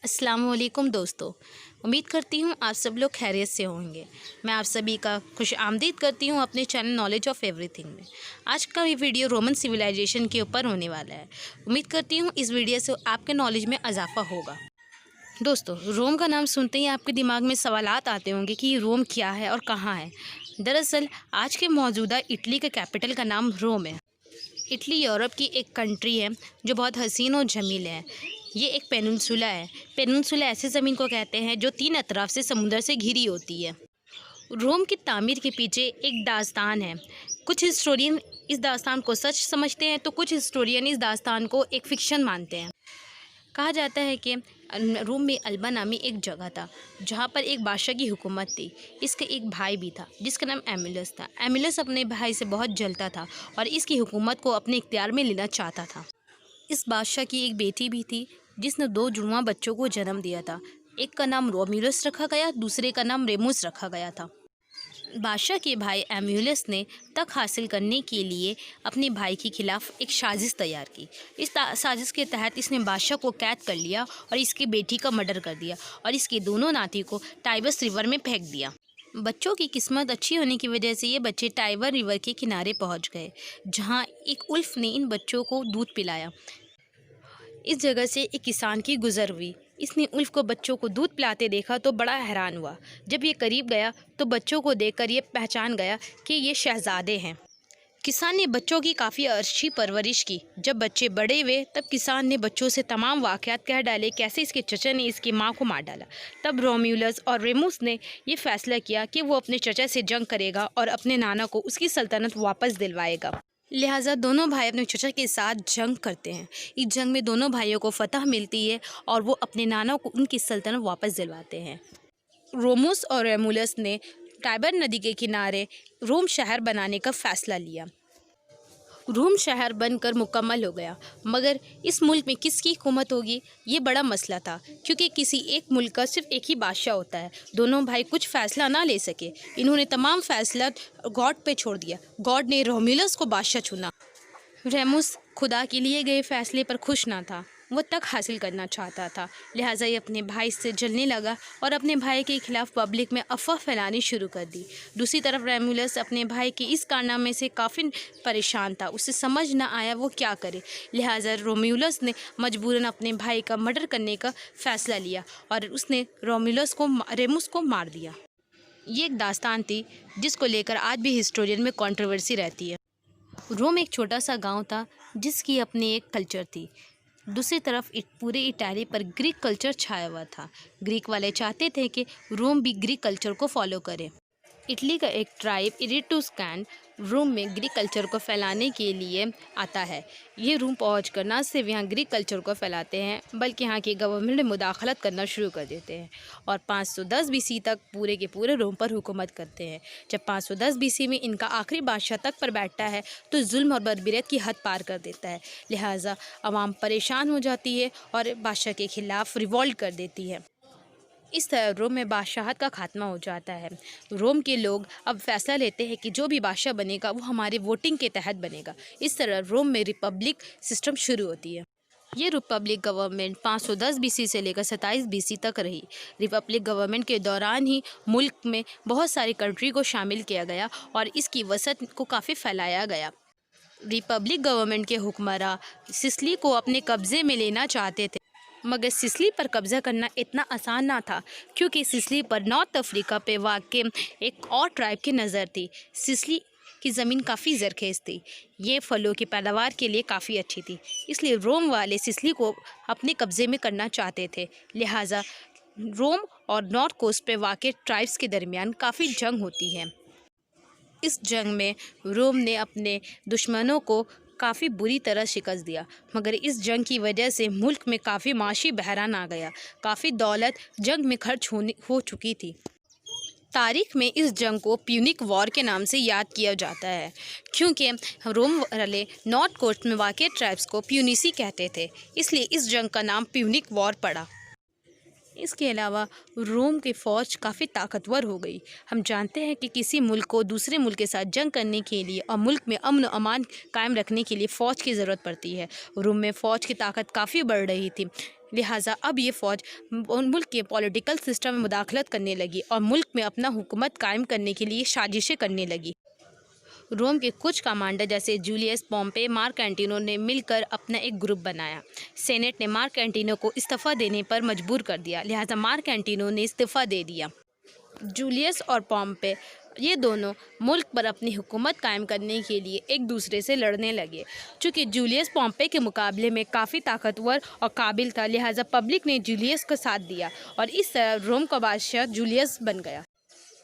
अस्सलामुअलैकुम दोस्तों। उम्मीद करती हूँ आप सब लोग खैरियत से होंगे। मैं आप सभी का खुश आमदीद करती हूँ अपने चैनल नॉलेज ऑफ़ एवरीथिंग में। आज का ये वीडियो रोमन सिविलाइजेशन के ऊपर होने वाला है। उम्मीद करती हूँ इस वीडियो से आपके नॉलेज में इजाफा होगा। दोस्तों, रोम का नाम सुनते ही आपके दिमाग में सवालात आते होंगे कि रोम क्या है और कहाँ है। दरअसल आज के मौजूदा इटली के कैपिटल का नाम रोम है। इटली यूरोप की एक कंट्री है जो बहुत हसीन और जमील है। ये एक पेनिनसुला है। पेनिनसुला ऐसे ज़मीन को कहते हैं जो 3 अतराफ से समुद्र से घिरी होती है। रोम की तामीर के पीछे एक दास्तान है। कुछ हिस्टोरियन इस दास्तान को सच समझते हैं तो कुछ हिस्टोरियन इस दास्तान को एक फ़िक्शन मानते हैं। कहा जाता है कि रोम में अल्बा नामी एक जगह था जहाँ पर एक बादशाह की हुकूमत थी। इसका एक भाई भी था जिसका नाम एमिलस था। एमिलस अपने भाई से बहुत जलता था और इसकी हुकूमत को अपने इख्तियार में लेना चाहता था। इस बादशाह की एक बेटी भी थी जिसने 2 जुड़वां बच्चों को जन्म दिया था। एक का नाम रोम्यूलस रखा गया, दूसरे का नाम रेमुस रखा गया था। बादशाह के भाई एम्यूलस ने तख्त हासिल करने के लिए अपने भाई के खिलाफ एक साजिश तैयार की। इस साजिश के तहत इसने बादशाह को कैद कर लिया और इसकी बेटी का मर्डर कर दिया और इसके दोनों नाती को टाइबस रिवर में फेंक दिया। बच्चों की किस्मत अच्छी होने की वजह से ये बच्चे टाइबर रिवर के किनारे पहुंच गए, जहां एक उल्फ ने इन बच्चों को दूध पिलाया। इस जगह से एक किसान की गुजर हुई। इसने उल्फ को बच्चों को दूध पिलाते देखा तो बड़ा हैरान हुआ। जब ये करीब गया तो बच्चों को देखकर ये पहचान गया कि ये शहजादे हैं। किसान ने बच्चों की काफ़ी अच्छी परवरिश की। जब बच्चे बड़े हुए तब किसान ने बच्चों से तमाम वाक़यात कह डाले, कैसे इसके चचा ने इसकी माँ को मार डाला। तब रोम्यूलस और रेमुस ने यह फ़ैसला किया कि वो अपने चचा से जंग करेगा और अपने नाना को उसकी सल्तनत वापस दिलवाएगा। लिहाजा दोनों भाई अपने चचा के साथ जंग करते हैं। इस जंग में दोनों भाइयों को फतह मिलती है और वो अपने नाना को उनकी सल्तनत वापस दिलवाते हैं। रोमुस और रेमुलस ने टाइबर नदी के किनारे रोम शहर बनाने का फ़ैसला लिया। रोम शहर बनकर मुकम्मल हो गया, मगर इस मुल्क में किसकी हुकूमत होगी ये बड़ा मसला था, क्योंकि किसी एक मुल्क का सिर्फ एक ही बादशाह होता है। दोनों भाई कुछ फ़ैसला ना ले सके। इन्होंने तमाम फ़ैसला गॉड पे छोड़ दिया। गॉड ने रोम्यूलस को बादशाह चुना। रेमुस खुदा के लिए गए फ़ैसले पर खुश ना था। वो तक हासिल करना चाहता था। लिहाजा ये अपने भाई से जलने लगा और अपने भाई के खिलाफ पब्लिक में अफवाह फैलानी शुरू कर दी। दूसरी तरफ रेमुलस अपने भाई के इस कारनामे से काफ़ी परेशान था। उसे समझ ना आया वो क्या करे। लिहाजा रोम्यूलस ने मजबूरन अपने भाई का मर्डर करने का फ़ैसला लिया और उसने रेमुस को मार दिया। ये एक दास्तान थी जिसको लेकर आज भी हिस्टोरियन में कंट्रोवर्सी रहती है। रोम एक छोटा सा गांव था जिसकी अपनी एक कल्चर थी। दूसरी तरफ पूरे इटाली पर ग्रीक कल्चर छाया हुआ था। ग्रीक वाले चाहते थे कि रोम भी ग्रीक कल्चर को फॉलो करे। इटली का एक ट्राइब इरिट्रुस्कैन रोम में ग्रीक कल्चर को फैलाने के लिए आता है। ये रोम पहुंचकर न सिर्फ यहाँ ग्रीक कल्चर को फैलाते हैं बल्कि यहाँ की गवर्नमेंट में मुदाखलत करना शुरू कर देते हैं और 510 बीसी तक पूरे के पूरे रोम पर हुकूमत करते हैं। जब 510 बीसी में इनका आखिरी बादशाह तख्त पर बैठता है तो जुल्म और बर्बरियत की हद पार कर देता है। लिहाजा आवाम परेशान हो जाती है और बादशाह के ख़िलाफ़ रिवॉल्ट कर देती है। इस तरह रोम में बादशाहत का खात्मा हो जाता है। रोम के लोग अब फैसला लेते हैं कि जो भी बादशाह बनेगा वो हमारे वोटिंग के तहत बनेगा। इस तरह रोम में रिपब्लिक सिस्टम शुरू होती है। ये रिपब्लिक गवर्नमेंट 510 बीसी से लेकर 27 बीसी तक रही। रिपब्लिक गवर्नमेंट के दौरान ही मुल्क में बहुत सारी कंट्री को शामिल किया गया और इसकी वसत को काफ़ी फैलाया गया। रिपब्लिक गवर्नमेंट के हुक्मरान सिसिली को अपने कब्ज़े में लेना चाहते थे, मगर सिसिली पर कब्ज़ा करना इतना आसान ना था, क्योंकि सिसिली पर नॉर्थ अफ्रीका पे वाक़ एक और ट्राइब की नज़र थी। सिसिली की ज़मीन काफ़ी ज़रखेज़ थी। ये फलों की पैदावार के लिए काफ़ी अच्छी थी, इसलिए रोम वाले सिसिली को अपने कब्ज़े में करना चाहते थे। लिहाजा रोम और नॉर्थ कोस्ट पे वाक़ ट्राइब्स के दरमियान काफ़ी जंग होती है। इस जंग में रोम ने अपने दुश्मनों को काफ़ी बुरी तरह शिकस्त दिया, मगर इस जंग की वजह से मुल्क में काफ़ी माशी बहरान आ गया। काफ़ी दौलत जंग में खर्च हो चुकी थी। तारीख़ में इस जंग को प्यूनिक वॉर के नाम से याद किया जाता है, क्योंकि रोम वाले नॉर्थ कोस्ट में वाक़ ट्राइब्स को प्यूनिसी कहते थे, इसलिए इस जंग का नाम प्यूनिक वॉर पड़ा। इसके अलावा रोम की फ़ौज काफ़ी ताकतवर हो गई। हम जानते हैं कि किसी मुल्क को दूसरे मुल्क के साथ जंग करने के लिए और मुल्क में अमन और अमान कायम रखने के लिए फ़ौज की ज़रूरत पड़ती है। रोम में फ़ौज की ताकत काफ़ी बढ़ रही थी। लिहाजा अब ये फ़ौज मुल्क के पॉलिटिकल सिस्टम में मुदाखलत करने लगी और मुल्क में अपना हुकूमत कायम करने के लिए साजिशें करने लगी। रोम के कुछ कमांडर जैसे जूलियस पोम्पे, मार्क एंटिनो ने मिलकर अपना एक ग्रुप बनाया। सेनेट ने मार्क एंटिनो को इस्तीफ़ा देने पर मजबूर कर दिया, लिहाजा मार्क एंटिनो ने इस्तीफ़ा दे दिया। जूलियस और पोम्पे ये दोनों मुल्क पर अपनी हुकूमत कायम करने के लिए एक दूसरे से लड़ने लगे। चूँकि जूलियस पोम्पे के मुकाबले में काफ़ी ताकतवर और काबिल था, लिहाजा पब्लिक ने जूलियस का साथ दिया और इस तरह रोम का बादशाह जूलियस बन गया।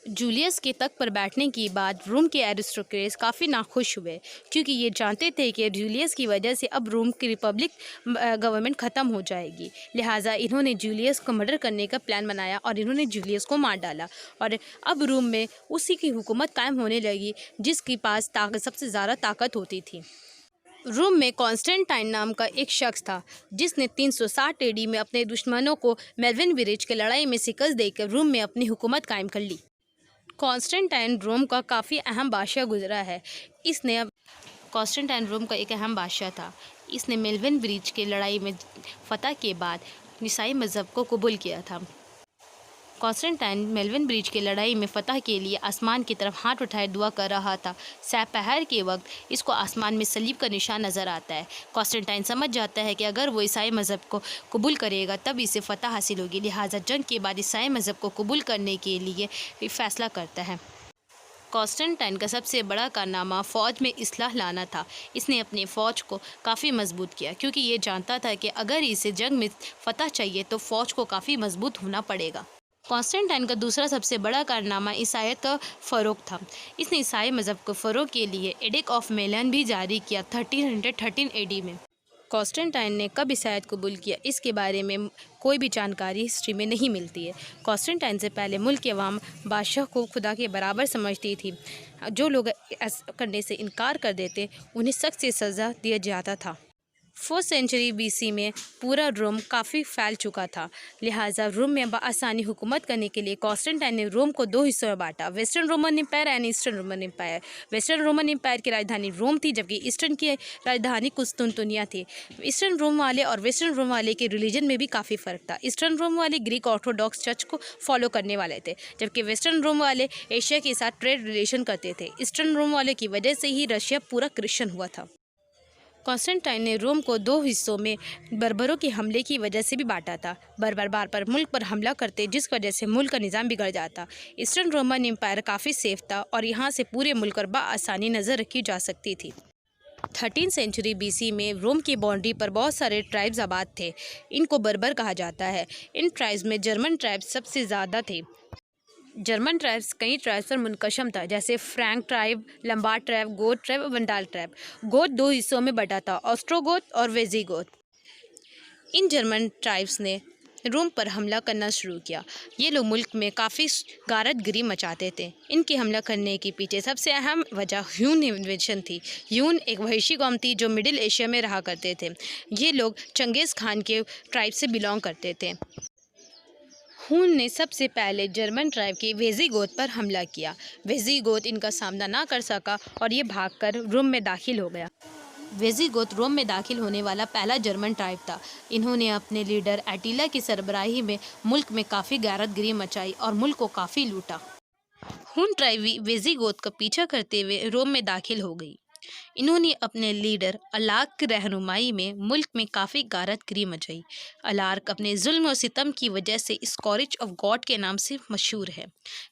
जूलियस के तख्त पर बैठने के बाद रोम के एरिस्टोक्रेट्स काफ़ी नाखुश हुए, क्योंकि ये जानते थे कि जूलियस की वजह से अब रोम की रिपब्लिक गवर्नमेंट ख़त्म हो जाएगी। लिहाजा इन्होंने जूलियस को मर्डर करने का प्लान बनाया और इन्होंने जूलियस को मार डाला और अब रोम में उसी की हुकूमत कायम होने लगी जिसके पास सबसे ज़्यादा ताकत होती थी। रोम में कॉन्स्टेंटाइन नाम का एक शख्स था जिसने 360 एडी में अपने दुश्मनों को मेल्विन ब्रिज की लड़ाई में शिकस्त देकर रोम में अपनी हुकूमत कायम कर ली। कॉन्स्टेंटाइन रोम का काफ़ी अहम बादशाह गुजरा है। कॉन्स्टेंटाइन रोम का एक अहम बादशाह था। इसने मेल्विन ब्रिज की लड़ाई में फतह के बाद ईसाई मज़हब को कबूल किया था। कॉन्स्टेंटाइन मेल्विन ब्रिज की लड़ाई में फ़तह के लिए आसमान की तरफ हाथ उठाए दुआ कर रहा था। दोपहर के वक्त इसको आसमान में सलीब का निशान नज़र आता है। कॉन्स्टेंटाइन समझ जाता है कि अगर वो ईसाई मज़हब को कबूल करेगा तब इसे फ़तह हासिल होगी, लिहाजा जंग के बाद ईसाई मज़हब को कबूल करने के लिए फ़ैसला करता है। कॉन्स्टेंटाइन का सबसे बड़ा कारनामा फ़ौज में इस्लाह लाना था। इसने अपनी फ़ौज को काफ़ी मजबूत किया, क्योंकि ये जानता था कि अगर इसे जंग में फ़तह चाहिए तो फ़ौज को काफ़ी मजबूत होना पड़ेगा। कॉन्स्टेंटाइन का दूसरा सबसे बड़ा कारनामा ईसाईयत का फ़रोग़ था। इसने ईसाई मज़हब को फ़रोग़ के लिए एडिक्ट ऑफ मिलान भी जारी किया 1313 एडी में। कॉन्स्टेंटाइन ने कब ईसाईयत कबूल किया, इसके बारे में कोई भी जानकारी हिस्ट्री में नहीं मिलती है। कॉन्स्टेंटाइन से पहले मुल्क की अवाम बादशाह को खुदा के बराबर समझती थी। जो लोग ऐसा करने से इनकार कर देते उन्हें सख्त से सज़ा दिया जाता था। 4th सेंचुरी BC में पूरा रोम काफ़ी फैल चुका था, लिहाजा रोम में बआसानी हुकूमत करने के लिए कॉन्स्टेंटाइन ने रोम को 2 हिस्सों में बांटा, western Roman empire and eastern Roman empire. Western Roman empire की राजधानी रोम थी, जबकि ईस्टर्न की राजधानी कुस्तुनतुनिया थी। ईस्टर्न रोम वाले और वेस्टर्न रोम वाले के रिलीजन में भी काफ़ी फ़र्क था। ईस्टर्न रोम वाले ग्रीक ऑर्थोडॉक्स चर्च को फॉलो करने वाले थे, जबकि वेस्टर्न रोम वाले एशिया के साथ ट्रेड रिलेशन करते थे। ईस्टर्न रोम वाले की वजह से ही रशिया पूरा क्रिश्चियन हुआ था। कॉन्स्टेंटाइन ने रोम को 2 हिस्सों में बर्बरों के हमले की वजह से भी बांटा था। बर्बर बार पर मुल्क पर हमला करते, जिस वजह से मुल्क का निज़ाम बिगड़ जाता। ईस्टर्न रोमन एम्पायर काफ़ी सेफ था और यहाँ से पूरे मुल्क पर बआसानी नज़र रखी जा सकती थी। 13th सेंचुरी BC में रोम की बाउंड्री पर बहुत सारे ट्राइब्स आबाद थे। इनको बर्बर कहा जाता है। इन ट्राइब्स में जर्मन ट्राइब्स सबसे ज़्यादा थे। जर्मन ट्राइब्स कई ट्राइब्स पर मुनकशम था, जैसे Frank tribe, Lombard tribe, Goth tribe और वंडाल ट्राइब। गोथ 2 हिस्सों में बटा था, ऑस्ट्रोगोथ और वेज़िगोथ। इन जर्मन ट्राइब्स ने रोम पर हमला करना शुरू किया। ये लोग मुल्क में काफ़ी गारतगिरी मचाते थे। इनके हमला करने के पीछे सबसे अहम वजह ह्यून इन्वेजन थी। ह्यून एक वहशी कौम थी जो मिडिल एशिया में रहा करते थे। ये लोग चंगेज़ खान के ट्राइब से बिलोंग करते थे। हुन ने सबसे पहले जर्मन ट्राइब के वेज़िगोथ पर हमला किया। वेज़िगोथ इनका सामना ना कर सका और ये भागकर रोम में दाखिल हो गया। वेज़िगोथ रोम में दाखिल होने वाला पहला जर्मन ट्राइब था। इन्होंने अपने लीडर एटिला की सरबराही में मुल्क में काफ़ी गैरतगिरी मचाई और मुल्क को काफ़ी लूटा। हुन ट्राइब वेज़िगोथ का पीछा करते हुए रोम में दाखिल हो गई। इन्होंने अपने लीडर अलार्क की रहनुमाई में मुल्क में काफ़ी गारतगिरी मचाई। अलार्क अपने जुल्म और सितम की वजह से स्कॉरिच ऑफ गॉड के नाम से मशहूर है।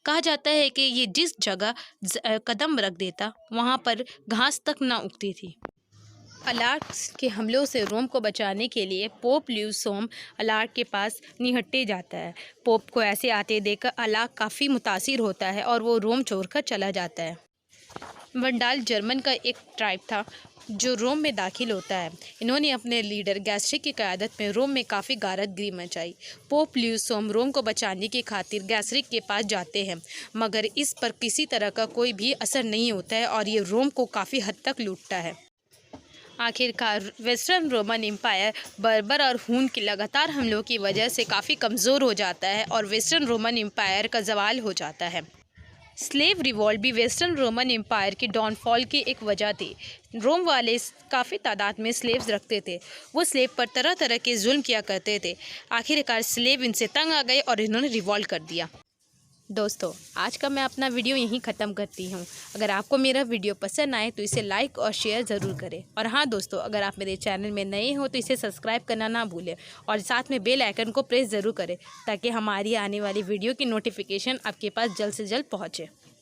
कहा जाता है कि ये जिस जगह कदम रख देता वहाँ पर घास तक ना उगती थी। अलार्क के हमलों से रोम को बचाने के लिए पोप ल्यूसोम अलार्क के पास निहट्टे जाता है। पोप को ऐसे आते देखकर अलार्क काफ़ी मुतासिर होता है और वो रोम छोड़कर चला जाता है। वंडाल जर्मन का एक ट्राइब था जो रोम में दाखिल होता है। इन्होंने अपने लीडर गैस्ट्रिक की क़यादत में रोम में काफ़ी गारतगिरी मचाई। पोप ल्यूसोम रोम को बचाने की खातिर गैस्ट्रिक के पास जाते हैं, मगर इस पर किसी तरह का कोई भी असर नहीं होता है और ये रोम को काफ़ी हद तक लूटता है। आखिरकार वेस्टर्न रोमन एम्पायर बर्बर और हुन के लगातार हमलों की वजह से काफ़ी कमज़ोर हो जाता है और वेस्टर्न रोमन एम्पायर का ज़वाल हो जाता है। स्लेव रिवॉल्ट भी वेस्टर्न रोमन एम्पायर के डाउनफॉल की एक वजह थी। रोम वाले काफ़ी तादाद में स्लेव्स रखते थे। वो स्लेव पर तरह तरह के जुल्म किया करते थे। आखिरकार स्लेव इनसे तंग आ गए और इन्होंने रिवॉल्ट कर दिया। दोस्तों, आज का मैं अपना वीडियो यहीं ख़त्म करती हूँ। अगर आपको मेरा वीडियो पसंद आए तो इसे लाइक और शेयर ज़रूर करें। और हाँ दोस्तों, अगर आप मेरे चैनल में नए हो तो इसे सब्सक्राइब करना ना भूलें और साथ में बेल आइकन को प्रेस ज़रूर करें ताकि हमारी आने वाली वीडियो की नोटिफिकेशन आपके पास जल्द से जल्द पहुँचे।